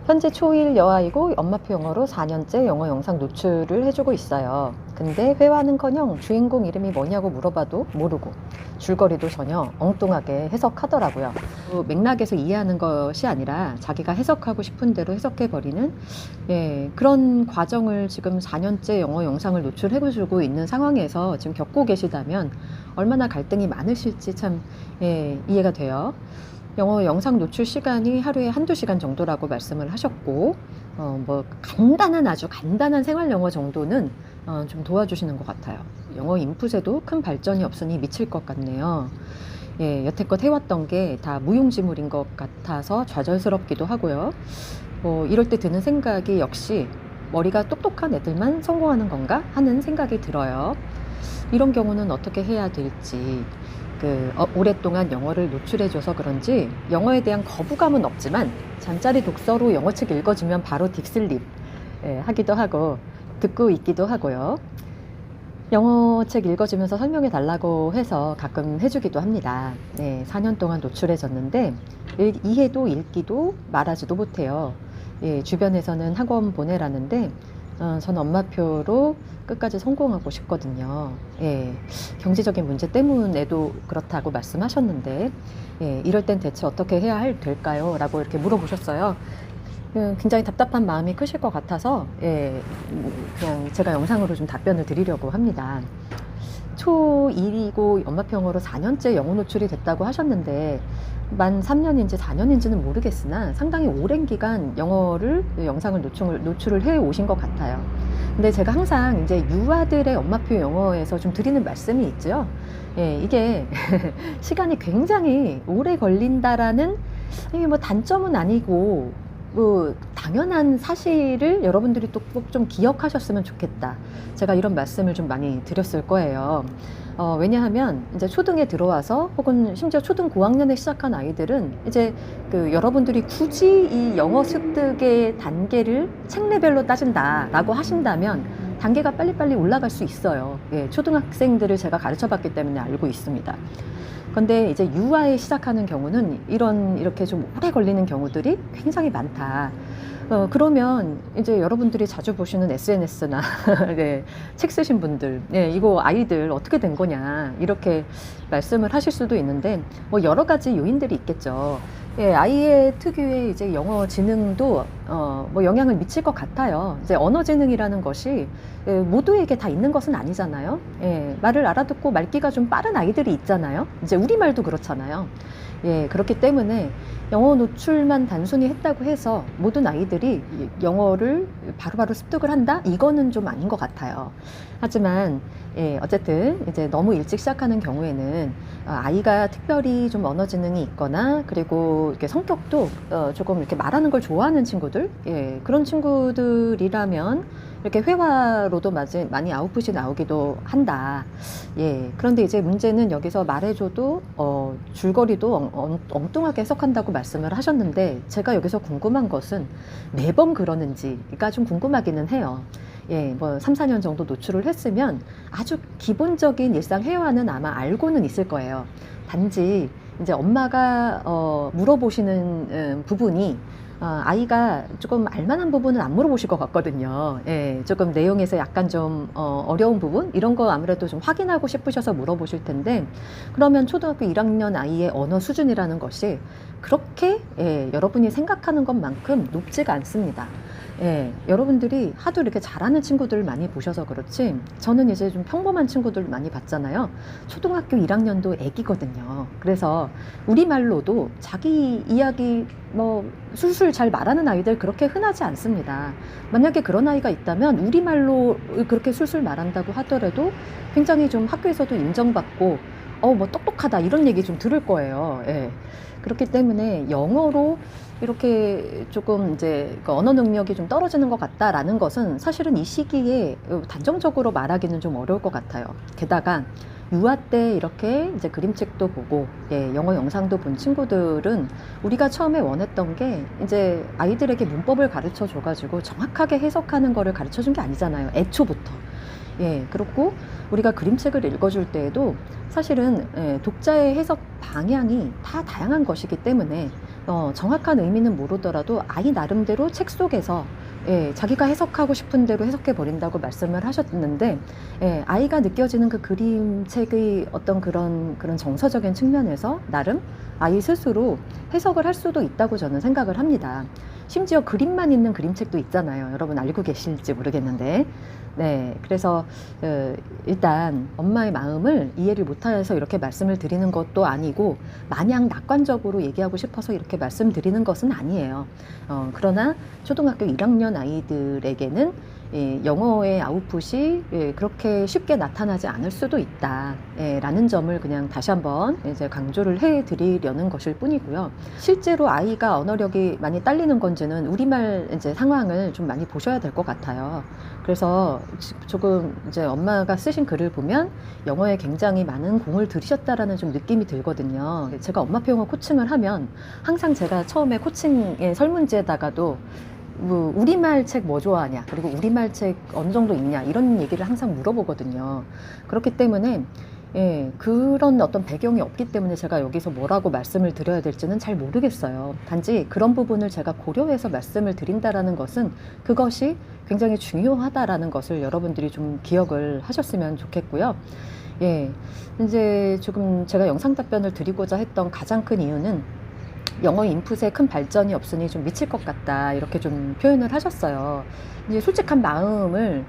현재 초1 여아이고 엄마표 영어로 4년째 영어 영상 노출을 해주고 있어요. 근데 회화는커녕 주인공 이름이 뭐냐고 물어봐도 모르고 줄거리도 전혀 엉뚱하게 해석하더라고요. 맥락에서 이해하는 것이 아니라 자기가 해석하고 싶은 대로 해석해버리는 그런 과정을 지금 4년째 영어 영상을 노출해주고 있는 상황에서 지금 겪고 계시다면 얼마나 갈등이 많으실지 참 이해가 돼요. 영어 영상 노출 시간이 하루에 한두 시간 정도라고 말씀을 하셨고, 뭐 아주 간단한 생활 영어 정도는 좀 도와주시는 것 같아요. 영어 인풋에도 큰 발전이 없으니 미칠 것 같네요. 여태껏 해왔던 게 다 무용지물인 것 같아서 좌절스럽기도 하고요. 이럴 때 드는 생각이 역시 머리가 똑똑한 애들만 성공하는 건가 하는 생각이 들어요. 이런 경우는 어떻게 해야 될지, 오랫동안 영어를 노출해줘서 그런지 영어에 대한 거부감은 없지만 잠자리 독서로 영어책 읽어주면 바로 딥슬립 하기도 하고 듣고 있기도 하고요. 영어책 읽어주면서 설명해 달라고 해서 가끔 해주기도 합니다. 4년 동안 노출해졌는데 이해도 읽기도 말하지도 못해요. 주변에서는 학원 보내라는데 저는 엄마표로 끝까지 성공하고 싶거든요. 경제적인 문제 때문에도 그렇다고 말씀하셨는데 이럴 땐 대체 어떻게 해야 될까요? 라고 이렇게 물어보셨어요. 굉장히 답답한 마음이 크실 것 같아서 그냥 제가 영상으로 좀 답변을 드리려고 합니다. 초1이고 엄마표영어로 4년째 영어 노출이 됐다고 하셨는데 만 3년인지 4년인지는 모르겠으나 상당히 오랜 기간 영어를 영상을 노출을 해 오신 것 같아요. 근데 제가 항상 이제 유아들의 엄마표 영어에서 좀 드리는 말씀이 있죠. 이게 시간이 굉장히 오래 걸린다라는 이게 뭐 단점은 아니고 당연한 사실을 여러분들이 또 꼭 좀 기억하셨으면 좋겠다. 제가 이런 말씀을 좀 많이 드렸을 거예요. 왜냐하면 이제 초등에 들어와서 혹은 심지어 초등 고학년에 시작한 아이들은 이제 여러분들이 굳이 이 영어 습득의 단계를 책 레벨로 따진다라고 하신다면 단계가 빨리빨리 올라갈 수 있어요. 초등학생들을 제가 가르쳐 봤기 때문에 알고 있습니다. 근데 이제 유아에 시작하는 경우는 이렇게 좀 오래 걸리는 경우들이 굉장히 많다. 그러면 이제 여러분들이 자주 보시는 SNS나 책 쓰신 분들, 이거 아이들 어떻게 된 거냐 이렇게 말씀을 하실 수도 있는데 뭐 여러 가지 요인들이 있겠죠. 아이의 특유의 이제 영어 지능도 뭐 영향을 미칠 것 같아요. 이제 언어 지능이라는 것이 모두에게 다 있는 것은 아니잖아요. 말을 알아듣고 말귀가 좀 빠른 아이들이 있잖아요. 이제 우리말도 그렇잖아요. 그렇기 때문에 영어 노출만 단순히 했다고 해서 모든 아이들이 영어를 바로바로 습득을 한다? 이거는 좀 아닌 것 같아요. 하지만 어쨌든 이제 너무 일찍 시작하는 경우에는 아이가 특별히 좀 언어 지능이 있거나 그리고 이렇게 성격도 조금 이렇게 말하는 걸 좋아하는 친구들, 그런 친구들이라면 이렇게 회화로도 많이 아웃풋이 나오기도 한다. 그런데 이제 문제는 여기서 말해줘도 줄거리도 엉뚱하게 해석한다고 말씀을 하셨는데 제가 여기서 궁금한 것은 매번 그러는지가 좀 궁금하기는 해요. 뭐 3, 4년 정도 노출을 했으면 아주 기본적인 일상 회화는 아마 알고는 있을 거예요. 단지 이제 엄마가 물어보시는 부분이 아이가 조금 알만한 부분은 안 물어보실 것 같거든요. 조금 내용에서 약간 좀 어려운 부분 이런 거 아무래도 좀 확인하고 싶으셔서 물어보실 텐데 그러면 초등학교 1학년 아이의 언어 수준이라는 것이 그렇게 여러분이 생각하는 것만큼 높지가 않습니다. 여러분들이 하도 이렇게 잘하는 친구들을 많이 보셔서 그렇지 저는 이제 좀 평범한 친구들 많이 봤잖아요. 초등학교 1학년도 애기거든요. 그래서 우리말로도 자기 이야기 뭐 술술 잘 말하는 아이들 그렇게 흔하지 않습니다. 만약에 그런 아이가 있다면 우리말로 그렇게 술술 말한다고 하더라도 굉장히 좀 학교에서도 인정받고 뭐 똑똑하다 이런 얘기 좀 들을 거예요. 그렇기 때문에 영어로 이렇게 조금 이제 언어 능력이 좀 떨어지는 것 같다라는 것은 사실은 이 시기에 단정적으로 말하기는 좀 어려울 것 같아요. 게다가 유아 때 이렇게 이제 그림책도 보고 영어 영상도 본 친구들은 우리가 처음에 원했던 게 이제 아이들에게 문법을 가르쳐 줘가지고 정확하게 해석하는 거를 가르쳐 준 게 아니잖아요. 애초부터. 그렇고 우리가 그림책을 읽어줄 때에도 사실은 독자의 해석 방향이 다 다양한 것이기 때문에 정확한 의미는 모르더라도 아이 나름대로 책 속에서 자기가 해석하고 싶은 대로 해석해 버린다고 말씀을 하셨는데, 아이가 느껴지는 그 그림책의 어떤 그런 정서적인 측면에서 나름 아이 스스로 해석을 할 수도 있다고 저는 생각을 합니다. 심지어 그림만 있는 그림책도 있잖아요. 여러분 알고 계실지 모르겠는데, 네, 그래서 일단 엄마의 마음을 이해를 못해서 이렇게 말씀을 드리는 것도 아니고 마냥 낙관적으로 얘기하고 싶어서 이렇게 말씀드리는 것은 아니에요. 그러나 초등학교 1학년 아이들에게는 영어의 아웃풋이 그렇게 쉽게 나타나지 않을 수도 있다 라는 점을 그냥 다시 한번 이제 강조를 해드리려는 것일 뿐이고요. 실제로 아이가 언어력이 많이 딸리는 건지는 우리말 이제 상황을 좀 많이 보셔야 될 것 같아요. 그래서 조금 이제 엄마가 쓰신 글을 보면 영어에 굉장히 많은 공을 들이셨다라는 좀 느낌이 들거든요. 제가 엄마표 영어 코칭을 하면 항상 제가 처음에 코칭의 설문지에다가도 뭐 우리말 책 뭐 좋아하냐, 그리고 우리말 책 어느 정도 읽냐, 이런 얘기를 항상 물어보거든요. 그렇기 때문에 그런 어떤 배경이 없기 때문에 제가 여기서 뭐라고 말씀을 드려야 될지는 잘 모르겠어요. 단지 그런 부분을 제가 고려해서 말씀을 드린다라는 것은 그것이 굉장히 중요하다라는 것을 여러분들이 좀 기억을 하셨으면 좋겠고요. 이제 조금 제가 영상 답변을 드리고자 했던 가장 큰 이유는 영어 인풋에 큰 발전이 없으니 좀 미칠 것 같다, 이렇게 좀 표현을 하셨어요. 이제 솔직한 마음을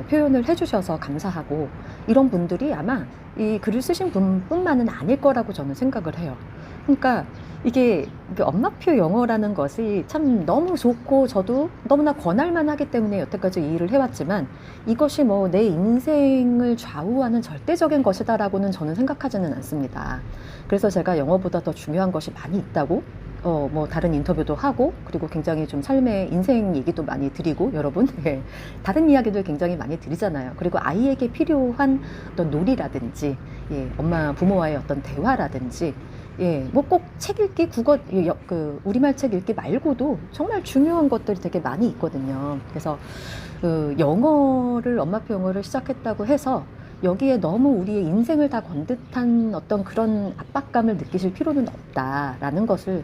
표현을 해주셔서 감사하고, 이런 분들이 아마 이 글을 쓰신 분뿐만은 아닐 거라고 저는 생각을 해요. 그러니까 이게 엄마표 영어라는 것이 참 너무 좋고 저도 너무나 권할만 하기 때문에 여태까지 이 일을 해왔지만, 이것이 뭐 내 인생을 좌우하는 절대적인 것이다라고는 저는 생각하지는 않습니다. 그래서 제가 영어보다 더 중요한 것이 많이 있다고 뭐 다른 인터뷰도 하고, 그리고 굉장히 좀 삶의 인생 얘기도 많이 드리고, 여러분 다른 이야기들 굉장히 많이 드리잖아요. 그리고 아이에게 필요한 어떤 놀이라든지 엄마 부모와의 어떤 대화라든지, 뭐 꼭 책 읽기, 그 우리말 책 읽기 말고도 정말 중요한 것들이 되게 많이 있거든요. 그래서 영어를 엄마표 영어를 시작했다고 해서 여기에 너무 우리의 인생을 다 건 듯한 어떤 그런 압박감을 느끼실 필요는 없다라는 것을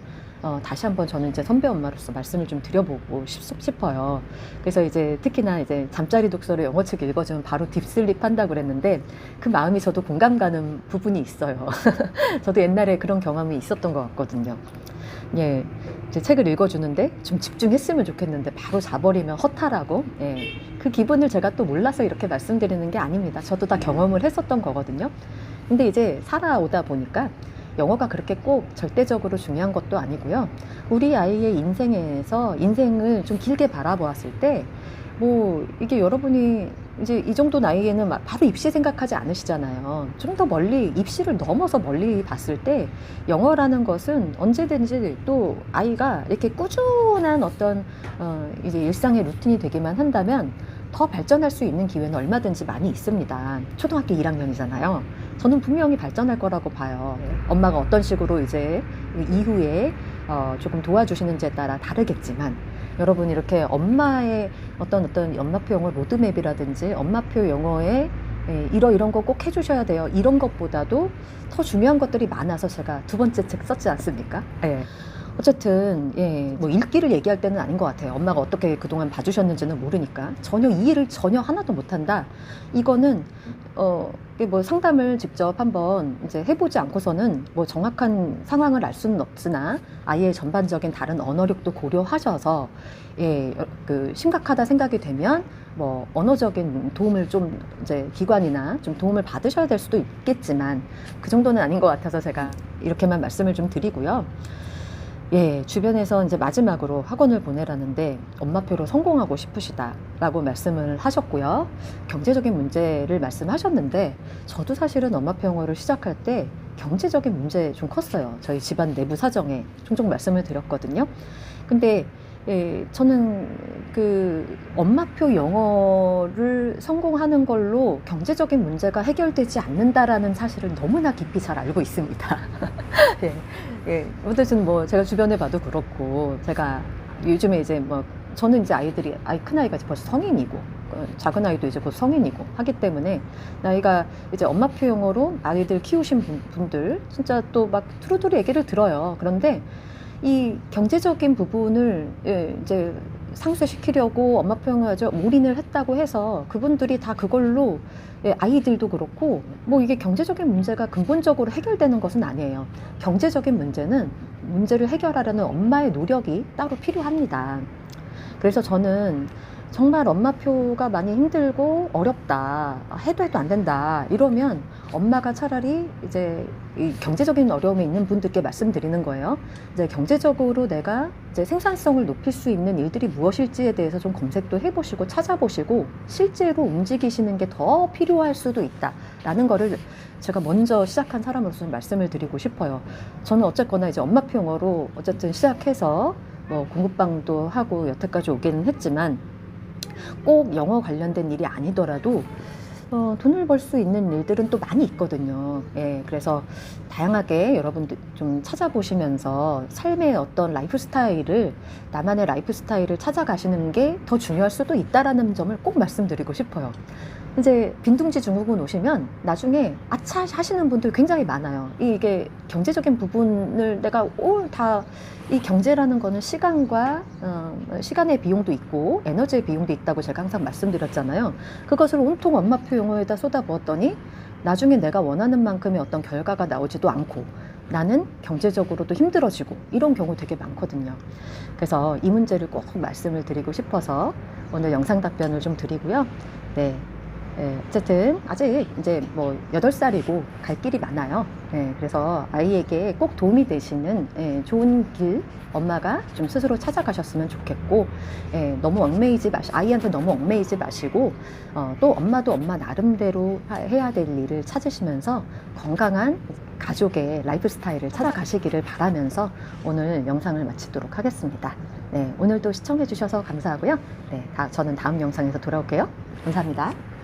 다시 한번 저는 이제 선배 엄마로서 말씀을 좀 드려보고 싶어요. 그래서 이제 특히나 이제 잠자리 독서를 영어책 읽어주면 바로 딥슬립 한다고 그랬는데, 그 마음이 저도 공감 가는 부분이 있어요. 저도 옛날에 그런 경험이 있었던 것 같거든요. 제 책을 읽어주는데 좀 집중했으면 좋겠는데 바로 자버리면 허탈하고, 그 기분을 제가 또 몰라서 이렇게 말씀드리는 게 아닙니다. 저도 다 경험을 했었던 거거든요. 근데 이제 살아오다 보니까 영어가 그렇게 꼭 절대적으로 중요한 것도 아니고요. 우리 아이의 인생을 좀 길게 바라보았을 때, 뭐 이게 여러분이 이제 이 정도 나이에는 바로 입시 생각하지 않으시잖아요. 좀 더 멀리, 입시를 넘어서 멀리 봤을 때 영어라는 것은 언제든지 또 아이가 이렇게 꾸준한 어떤 이제 일상의 루틴이 되기만 한다면 더 발전할 수 있는 기회는 얼마든지 많이 있습니다. 초등학교 1학년이잖아요. 저는 분명히 발전할 거라고 봐요. 엄마가 어떤 식으로 이제 이후에 조금 도와주시는지에 따라 다르겠지만, 여러분 이렇게 엄마의 어떤 엄마표 영어 로드맵이라든지 엄마표 영어에 이런 거 꼭 해주셔야 돼요, 이런 것보다도 더 중요한 것들이 많아서 제가 두 번째 책 썼지 않습니까? 어쨌든 뭐 읽기를 얘기할 때는 아닌 것 같아요. 엄마가 어떻게 그동안 봐주셨는지는 모르니까 전혀 이해를 전혀 하나도 못한다. 이거는 뭐 상담을 직접 한번 이제 해보지 않고서는 뭐 정확한 상황을 알 수는 없으나, 아이의 전반적인 다른 언어력도 고려하셔서 그 심각하다 생각이 되면 뭐 언어적인 도움을 좀 이제 기관이나 좀 도움을 받으셔야 될 수도 있겠지만, 그 정도는 아닌 것 같아서 제가 이렇게만 말씀을 좀 드리고요. 주변에서 이제 마지막으로 학원을 보내라는데 엄마표로 성공하고 싶으시다라고 말씀을 하셨고요. 경제적인 문제를 말씀하셨는데, 저도 사실은 엄마표 영어를 시작할 때 경제적인 문제 좀 컸어요. 저희 집안 내부 사정에 종종 말씀을 드렸거든요. 근데 저는 그 엄마표 영어를 성공하는 걸로 경제적인 문제가 해결되지 않는다라는 사실을 너무나 깊이 잘 알고 있습니다. 어쨌든 뭐 제가 주변에 봐도 그렇고, 제가 요즘에 이제 뭐 저는 이제 큰 아이가 벌써 성인이고 작은 아이도 이제 곧 성인이고 하기 때문에, 나이가 이제 엄마표 영어로 아이들 키우신 분들 진짜 또 막 두루두루 얘기를 들어요. 그런데 이 경제적인 부분을 이제 상쇄시키려고 엄마표 영어에 올인을 했다고 해서 그분들이 다 그걸로 아이들도 그렇고 뭐 이게 경제적인 문제가 근본적으로 해결되는 것은 아니에요. 경제적인 문제를 해결하려는 엄마의 노력이 따로 필요합니다. 그래서 저는 정말 엄마표가 많이 힘들고 어렵다, 해도 안 된다 이러면 엄마가 차라리 이제 이 경제적인 어려움이 있는 분들께 말씀드리는 거예요. 이제 경제적으로 내가 이제 생산성을 높일 수 있는 일들이 무엇일지에 대해서 좀 검색도 해보시고 찾아보시고 실제로 움직이시는 게 더 필요할 수도 있다라는 거를 제가 먼저 시작한 사람으로서 말씀을 드리고 싶어요. 저는 어쨌거나 이제 엄마표 영어로 어쨌든 시작해서 뭐 공부방도 하고 여태까지 오기는 했지만 꼭 영어 관련된 일이 아니더라도 돈을 벌 수 있는 일들은 또 많이 있거든요. 예, 그래서 다양하게 여러분들 좀 찾아보시면서 삶의 어떤 나만의 라이프 스타일을 찾아가시는 게 더 중요할 수도 있다라는 점을 꼭 말씀드리고 싶어요. 이제 빈둥지 증후군 오시면 나중에 아차 하시는 분들 굉장히 많아요. 이게 경제적인 부분을 내가 이 경제라는 거는 시간의 비용도 있고 에너지의 비용도 있다고 제가 항상 말씀드렸잖아요. 그것을 온통 엄마표 영어에다 쏟아부었더니 나중에 내가 원하는 만큼의 어떤 결과가 나오지도 않고 나는 경제적으로도 힘들어지고 이런 경우 되게 많거든요. 그래서 이 문제를 꼭 말씀을 드리고 싶어서 오늘 영상 답변을 좀 드리고요. 네. 어쨌든 아직 이제 뭐 8살이고 갈 길이 많아요. 그래서 아이에게 꼭 도움이 되시는 좋은 길 엄마가 좀 스스로 찾아가셨으면 좋겠고, 아이한테 너무 얽매이지 마시고 또 엄마도 엄마 나름대로 해야 될 일을 찾으시면서 건강한 가족의 라이프 스타일을 찾아가시기를 바라면서 오늘 영상을 마치도록 하겠습니다. 오늘도 시청해 주셔서 감사하고요. 저는 다음 영상에서 돌아올게요. 감사합니다.